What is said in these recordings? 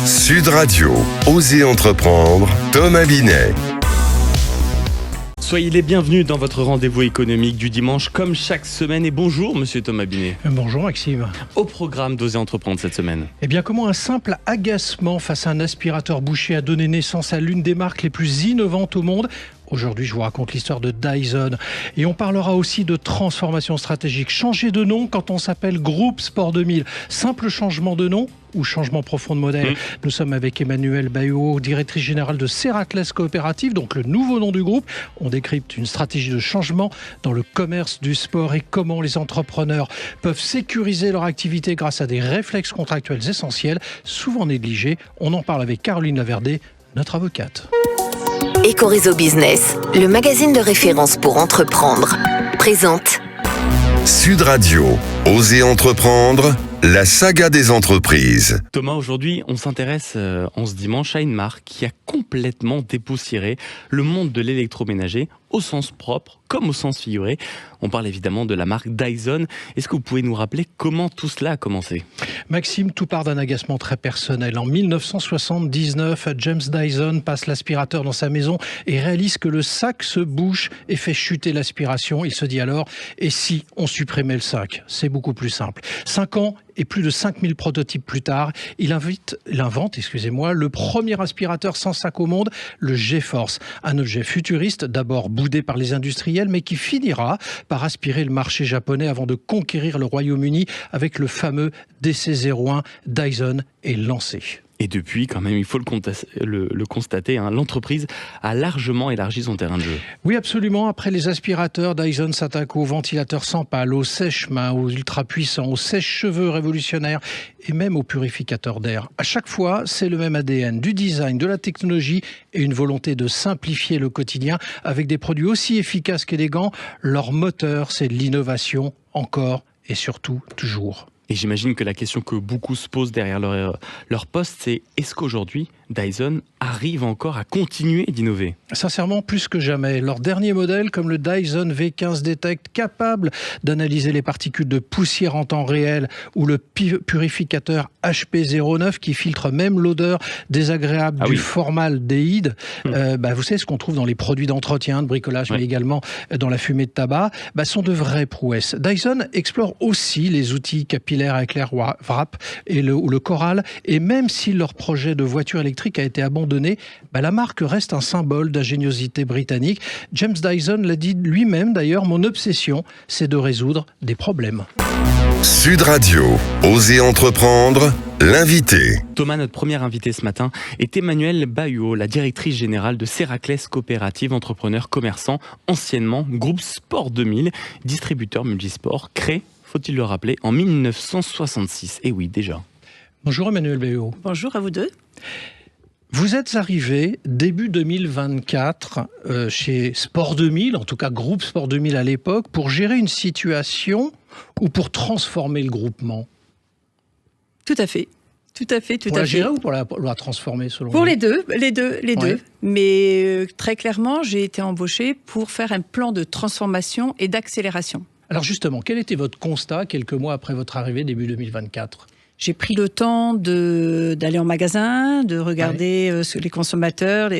Sud Radio, Osez entreprendre, Thomas Binet. Soyez les bienvenus dans votre rendez-vous économique du dimanche comme chaque semaine. Et bonjour monsieur Thomas Binet. Bonjour Maxime. Au programme d'Osez entreprendre cette semaine. Eh bien, comment un simple agacement face à un aspirateur bouché a donné naissance à l'une des marques les plus innovantes au monde ? Aujourd'hui, je vous raconte l'histoire de Dyson. Et on parlera aussi de transformation stratégique. Changer de nom quand on s'appelle Groupe Sport 2000. Simple changement de nom ou changement profond de modèle. Nous sommes avec Emmanuelle Baillot, directrice générale de Seraclès Coopérative, donc le nouveau nom du groupe. On décrypte une stratégie de changement dans le commerce du sport et comment les entrepreneurs peuvent sécuriser leur activité grâce à des réflexes contractuels essentiels, souvent négligés. On en parle avec Caroline Laverdé, notre avocate. Ecoréseau Business, le magazine de référence pour entreprendre, présente Sud Radio, Osez entreprendre, la saga des entreprises. Thomas, aujourd'hui, on s'intéresse en ce dimanche à une marque qui a complètement dépoussiéré le monde de l'électroménager au sens propre comme au sens figuré. On parle évidemment de la marque Dyson. Est-ce que vous pouvez nous rappeler comment tout cela a commencé ? Maxime, tout part d'un agacement très personnel. En 1979, James Dyson passe l'aspirateur dans sa maison et réalise que le sac se bouche et fait chuter l'aspiration. Il se dit alors, et si on supprimait le sac ? C'est beaucoup plus simple. 5 ans et plus de 5000 prototypes plus tard, il invente le premier aspirateur sans sac au monde, le G-Force. Un objet futuriste, d'abord boudé par les industriels, mais qui finira par aspirer le marché japonais avant de conquérir le Royaume-Uni avec le fameux DC-01. Dyson est lancé. Et depuis, quand même, il faut le constater, l'entreprise a largement élargi son terrain de jeu. Oui, absolument. Après les aspirateurs, Dyson s'attaque aux ventilateurs sans pale, aux sèche-mains, aux ultra-puissants, aux sèche-cheveux révolutionnaires et même aux purificateurs d'air. À chaque fois, c'est le même ADN, du design, de la technologie et une volonté de simplifier le quotidien avec des produits aussi efficaces qu'élégants. Leur moteur, c'est l'innovation, encore et surtout toujours. Et j'imagine que la question que beaucoup se posent derrière leur poste, c'est est-ce qu'aujourd'hui, Dyson arrive encore à continuer d'innover ? Sincèrement, plus que jamais. Leur dernier modèle, comme le Dyson V15 Detect, capable d'analyser les particules de poussière en temps réel, ou le purificateur HP09 qui filtre même l'odeur désagréable du formaldéhyde. Vous savez ce qu'on trouve dans les produits d'entretien, de bricolage, mais également dans la fumée de tabac, sont de vraies prouesses. Dyson explore aussi les outils capillaires avec l'air wrap ou le coral, et même si leur projet de voiture électrique a été abandonné, la marque reste un symbole d'ingéniosité britannique. James Dyson l'a dit lui-même d'ailleurs, mon obsession, c'est de résoudre des problèmes. Sud Radio, Osez entreprendre, l'invité. Thomas, notre première invitée ce matin est Emmanuelle Baillot, la directrice générale de Seraclès Coopérative, entrepreneur commerçant, anciennement Groupe Sport 2000, distributeur multisport, créé, faut-il le rappeler, en 1966. Et oui, déjà. Bonjour Emmanuelle Baillot. Bonjour à vous deux. Vous êtes arrivé début 2024 chez Sport 2000, en tout cas Groupe Sport 2000 à l'époque, pour gérer une situation ou pour transformer le groupement ? Tout à fait. Pour la gérer ou pour la transformer selon vous ? Pour les deux. Mais très clairement, j'ai été embauchée pour faire un plan de transformation et d'accélération. Alors justement, quel était votre constat quelques mois après votre arrivée début 2024 ? J'ai pris le temps d'aller en magasin, de regarder les consommateurs,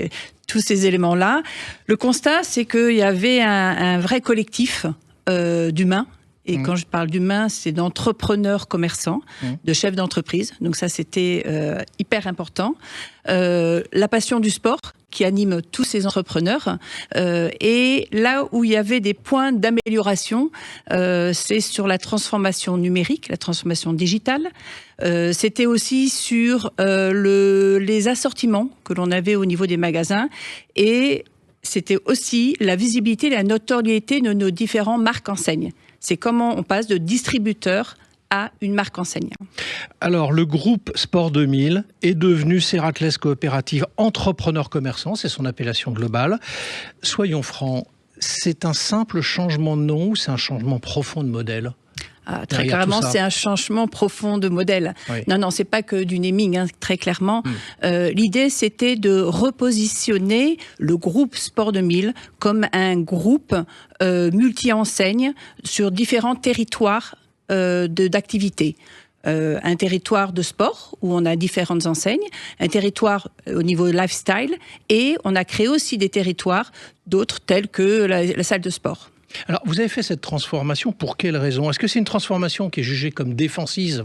tous ces éléments-là. Le constat, c'est qu'il y avait un vrai collectif d'humains. Et quand je parle d'humains, c'est d'entrepreneurs commerçants, de chefs d'entreprise. Donc ça, c'était hyper important. La passion du sport qui anime tous ces entrepreneurs. Et là où il y avait des points d'amélioration, c'est sur la transformation numérique, la transformation digitale. C'était aussi sur les assortiments que l'on avait au niveau des magasins. Et c'était aussi la visibilité, la notoriété de nos différentes marques enseignes. C'est comment on passe de distributeur à une marque enseigne. Alors, le groupe Sport 2000 est devenu Seraclès Coopérative Entrepreneur Commerçant, c'est son appellation globale. Soyons francs, c'est un simple changement de nom ou c'est un changement profond de modèle ? Très clairement, c'est un changement profond de modèle. Oui. Non, c'est pas que du naming, très clairement. L'idée, c'était de repositionner le groupe Sport 2000 comme un groupe multi-enseigne sur différents territoires d'activité. un territoire de sport où on a différentes enseignes, un territoire au niveau lifestyle, et on a créé aussi des territoires d'autres tels que la salle de sport. Alors, vous avez fait cette transformation pour quelle raison? Est-ce que c'est une transformation qui est jugée comme défensive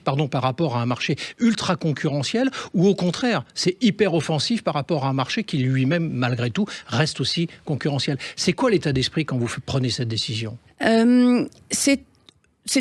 par rapport à un marché ultra concurrentiel, ou au contraire, c'est hyper offensif par rapport à un marché qui lui-même, malgré tout, reste aussi concurrentiel? C'est quoi l'état d'esprit quand vous prenez cette décision? C'est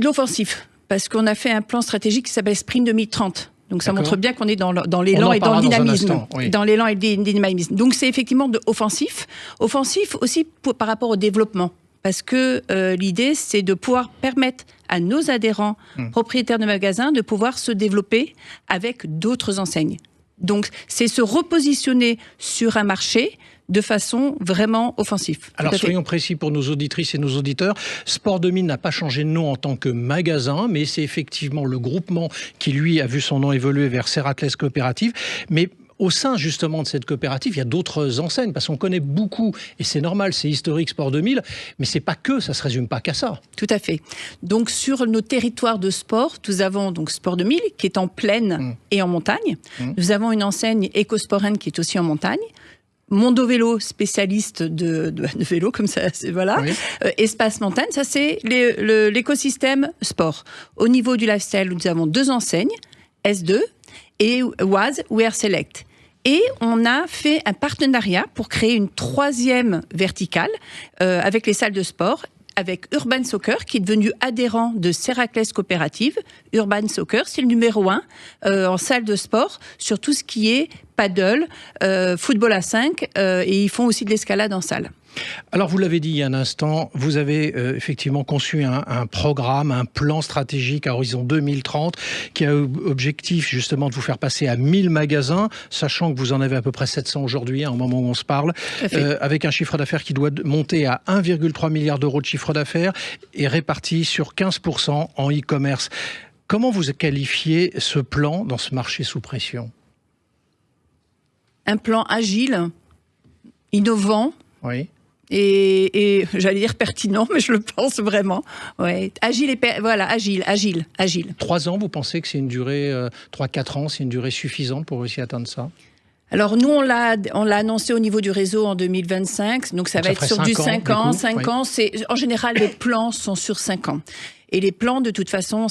de l'offensif, parce qu'on a fait un plan stratégique qui s'appelle Sprint 2030. Donc ça montre bien qu'on est dans l'élan et dans le dynamisme. Oui. Dans l'élan et le dynamisme. Donc c'est effectivement offensif. Offensif aussi par rapport au développement. Parce que l'idée, c'est de pouvoir permettre à nos adhérents, propriétaires de magasins, de pouvoir se développer avec d'autres enseignes. Donc c'est se repositionner sur un marché de façon vraiment offensive. Alors soyons précis pour nos auditrices et nos auditeurs. Sport 2000 n'a pas changé de nom en tant que magasin, mais c'est effectivement le groupement qui, lui, a vu son nom évoluer vers Séraclès Coopérative. Mais au sein justement de cette coopérative, il y a d'autres enseignes, parce qu'on connaît beaucoup, et c'est normal, c'est historique Sport 2000, mais c'est pas que, ça se résume pas qu'à ça. Tout à fait. Donc sur nos territoires de sport, nous avons donc Sport 2000 qui est en plaine et en montagne. Nous avons une enseigne EcoSport qui est aussi en montagne. Mondo Vélo, spécialiste de vélo, comme ça, voilà. Oui. Espace Montagne, ça c'est l'écosystème sport. Au niveau du lifestyle, nous avons 2 enseignes, S2 et Oise Wear Select. Et on a fait un partenariat pour créer une 3e verticale avec les salles de sport, avec Urban Soccer, qui est devenu adhérent de Séraclès Coopérative. Urban Soccer, c'est le numéro 1 en salle de sport sur tout ce qui est paddle, football à 5, et ils font aussi de l'escalade en salle. Alors, vous l'avez dit il y a un instant, vous avez effectivement conçu un programme, un plan stratégique à horizon 2030 qui a objectif justement de vous faire passer à 1000 magasins, sachant que vous en avez à peu près 700 aujourd'hui, au moment où on se parle, avec un chiffre d'affaires qui doit monter à 1,3 milliard d'euros de chiffre d'affaires et réparti sur 15% en e-commerce. Comment vous qualifiez ce plan dans ce marché sous pression? Un plan agile, innovant. Oui. Et j'allais dire pertinent, mais je le pense vraiment. Ouais. Agile, agile. 3 ans, vous pensez que c'est une durée, 3-4 ans, c'est une durée suffisante pour réussir à atteindre ça? Alors nous, on l'a annoncé au niveau du réseau en 2025, donc ça va être sur du 5 ans. 5 ans, en général, les plans sont sur 5 ans. Et les plans, de toute façon,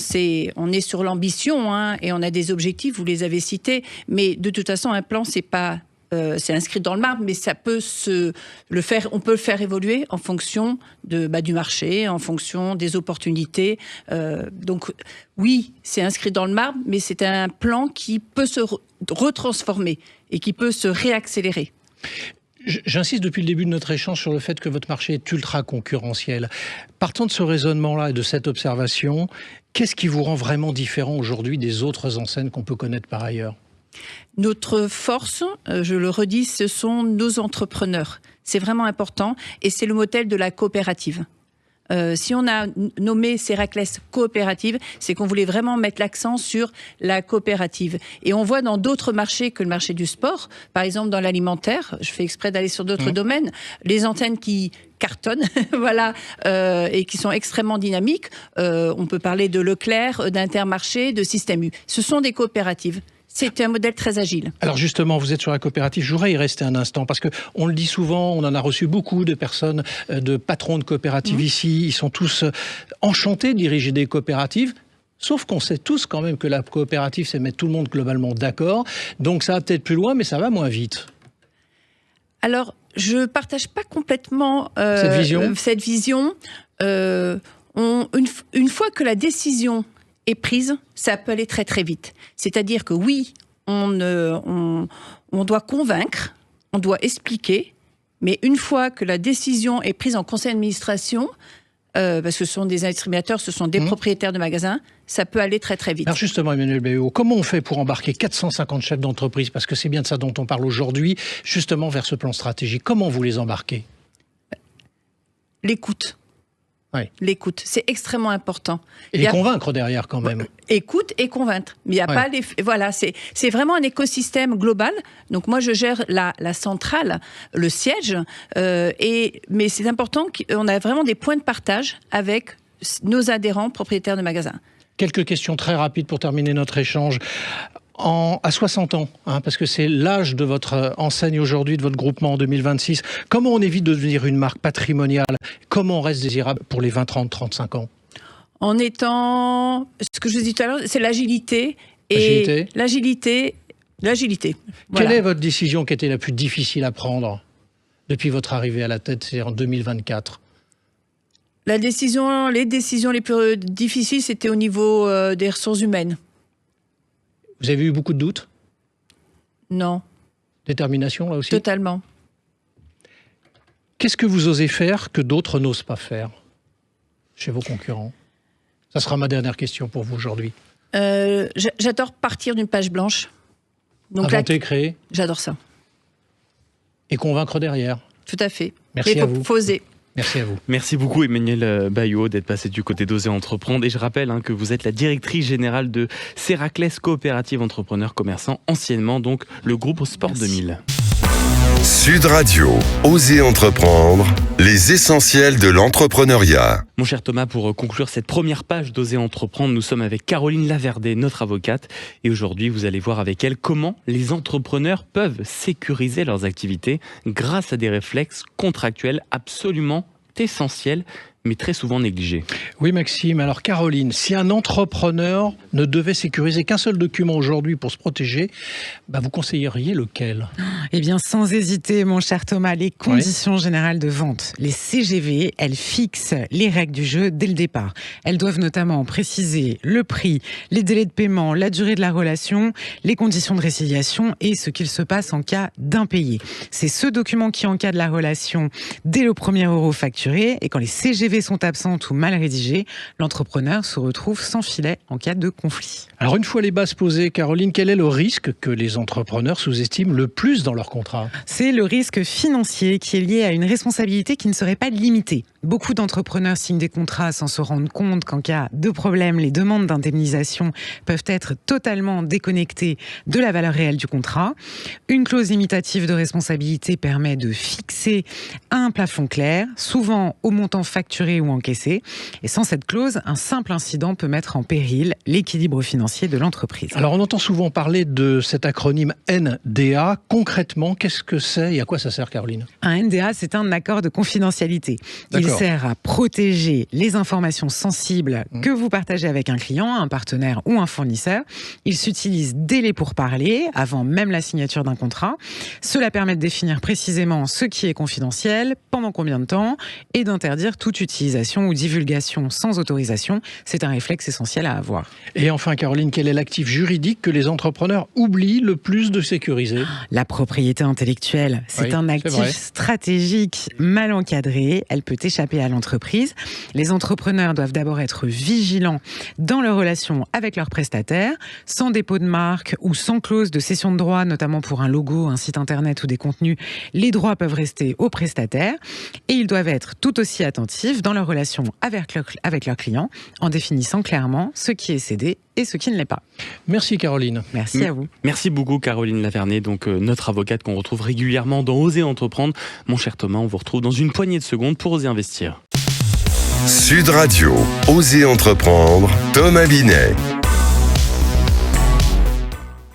on est sur l'ambition, et on a des objectifs, vous les avez cités, mais de toute façon, un plan, c'est pas... c'est inscrit dans le marbre, mais ça peut on peut le faire évoluer en fonction du marché, en fonction des opportunités. Donc oui, c'est inscrit dans le marbre, mais c'est un plan qui peut se retransformer et qui peut se réaccélérer. J'insiste depuis le début de notre échange sur le fait que votre marché est ultra concurrentiel. Partant de ce raisonnement-là et de cette observation, qu'est-ce qui vous rend vraiment différent aujourd'hui des autres enseignes qu'on peut connaître par ailleurs ? Notre force, je le redis, ce sont nos entrepreneurs. C'est vraiment important et c'est le modèle de la coopérative. Si on a nommé Séraclès Coopérative, c'est qu'on voulait vraiment mettre l'accent sur la coopérative. Et on voit dans d'autres marchés que le marché du sport, par exemple dans l'alimentaire, je fais exprès d'aller sur d'autres domaines, les antennes qui cartonnent, voilà, et qui sont extrêmement dynamiques. On peut parler de Leclerc, d'Intermarché, de Système U. Ce sont des coopératives. C'est un modèle très agile. Alors justement, vous êtes sur la coopérative, je voudrais y rester un instant, parce qu'on le dit souvent, on en a reçu beaucoup de personnes, de patrons de coopératives ici, ils sont tous enchantés de diriger des coopératives, sauf qu'on sait tous quand même que la coopérative, c'est mettre tout le monde globalement d'accord, donc ça va peut-être plus loin, mais ça va moins vite. Alors, je ne partage pas complètement cette vision. Une fois que la décision est prise, ça peut aller très très vite. C'est-à-dire que oui, on doit convaincre, on doit expliquer, mais une fois que la décision est prise en conseil d'administration, parce que ce sont des distributeurs, ce sont des propriétaires de magasins, ça peut aller très très vite. Alors justement, Emmanuel Béot, comment on fait pour embarquer 450 chefs d'entreprise, parce que c'est bien de ça dont on parle aujourd'hui, justement vers ce plan stratégique? Comment vous les embarquez? L'écoute. Oui. L'écoute, c'est extrêmement important. Et les convaincre derrière quand même. Écoute et convaincre. Mais il n'y a pas les... Voilà, c'est vraiment un écosystème global. Donc moi, je gère la centrale, le siège. Mais c'est important qu'on a vraiment des points de partage avec nos adhérents propriétaires de magasins. Quelques questions très rapides pour terminer notre échange. À 60 ans, parce que c'est l'âge de votre enseigne aujourd'hui, de votre groupement en 2026, comment on évite de devenir une marque patrimoniale? Comment on reste désirable pour les 20, 30, 35 ans? En étant, ce que je vous ai dit tout à l'heure, c'est l'agilité. Et l'agilité. Voilà. Quelle est votre décision qui était la plus difficile à prendre depuis votre arrivée à la tête, c'est en 2024? Les décisions les plus difficiles, c'était au niveau des ressources humaines. Vous avez eu beaucoup de doutes? Non. Détermination, là aussi? Totalement. Qu'est-ce que vous osez faire que d'autres n'osent pas faire chez vos concurrents? Ça sera ma dernière question pour vous aujourd'hui. J'adore partir d'une page blanche. Donc inventer, créer? J'adore ça. Et convaincre derrière? Tout à fait. Merci à vous. Faut oser. Merci à vous. Merci beaucoup Emmanuelle Baillot d'être passé du côté d'Oser Entreprendre. Et je rappelle que vous êtes la directrice générale de Séraclès Coopérative Entrepreneurs Commerçants, anciennement donc le groupe Sport 2000. Sud Radio, Oser Entreprendre, les essentiels de l'entrepreneuriat. Mon cher Thomas, pour conclure cette première page d'Oser Entreprendre, nous sommes avec Caroline Laverdé, notre avocate. Et aujourd'hui, vous allez voir avec elle comment les entrepreneurs peuvent sécuriser leurs activités grâce à des réflexes contractuels absolument essentiels, mais très souvent négligés. Oui Maxime, alors Caroline, si un entrepreneur ne devait sécuriser qu'un seul document aujourd'hui pour se protéger, vous conseilleriez lequel? Eh bien sans hésiter mon cher Thomas, les conditions générales de vente. Les CGV, elles fixent les règles du jeu dès le départ. Elles doivent notamment préciser le prix, les délais de paiement, la durée de la relation, les conditions de résiliation et ce qu'il se passe en cas d'impayé. C'est ce document qui encadre la relation dès le premier euro facturé, et quand les CGV sont absentes ou mal rédigées, l'entrepreneur se retrouve sans filet en cas de conflit. Alors une fois les bases posées, Caroline, quel est le risque que les entrepreneurs sous-estiment le plus dans leur contrat? C'est le risque financier qui est lié à une responsabilité qui ne serait pas limitée. Beaucoup d'entrepreneurs signent des contrats sans se rendre compte qu'en cas de problème, les demandes d'indemnisation peuvent être totalement déconnectées de la valeur réelle du contrat. Une clause limitative de responsabilité permet de fixer un plafond clair, souvent au montant facturé ou encaissé. Et sans cette clause, un simple incident peut mettre en péril l'équilibre financier de l'entreprise. Alors on entend souvent parler de cet acronyme NDA. Concrètement, qu'est-ce que c'est et à quoi ça sert, Caroline? Un NDA, c'est un accord de confidentialité. Il sert à protéger les informations sensibles que vous partagez avec un client, un partenaire ou un fournisseur. Il s'utilise dès les pourparlers, avant même la signature d'un contrat. Cela permet de définir précisément ce qui est confidentiel, pendant combien de temps, et d'interdire toute utilisation ou divulgation sans autorisation. C'est un réflexe essentiel à avoir. Et enfin, Caroline, quel est l'actif juridique que les entrepreneurs oublient le plus de sécuriser? La propriété intellectuelle. C'est un actif stratégique mal encadré. Elle peut échapper à l'entreprise. Les entrepreneurs doivent d'abord être vigilants dans leurs relations avec leurs prestataires, sans dépôt de marque ou sans clause de cession de droits, notamment pour un logo, un site internet ou des contenus. Les droits peuvent rester aux prestataires et ils doivent être tout aussi attentifs dans leurs relations avec leurs clients, en définissant clairement ce qui est cédé et ce qui ne l'est pas. Merci Caroline. Merci à vous. Merci beaucoup Caroline Laverdé, donc notre avocate qu'on retrouve régulièrement dans Oser Entreprendre. Mon cher Thomas, on vous retrouve dans une poignée de secondes pour Oser Investir. Sud Radio, Oser Entreprendre, Thomas Binet.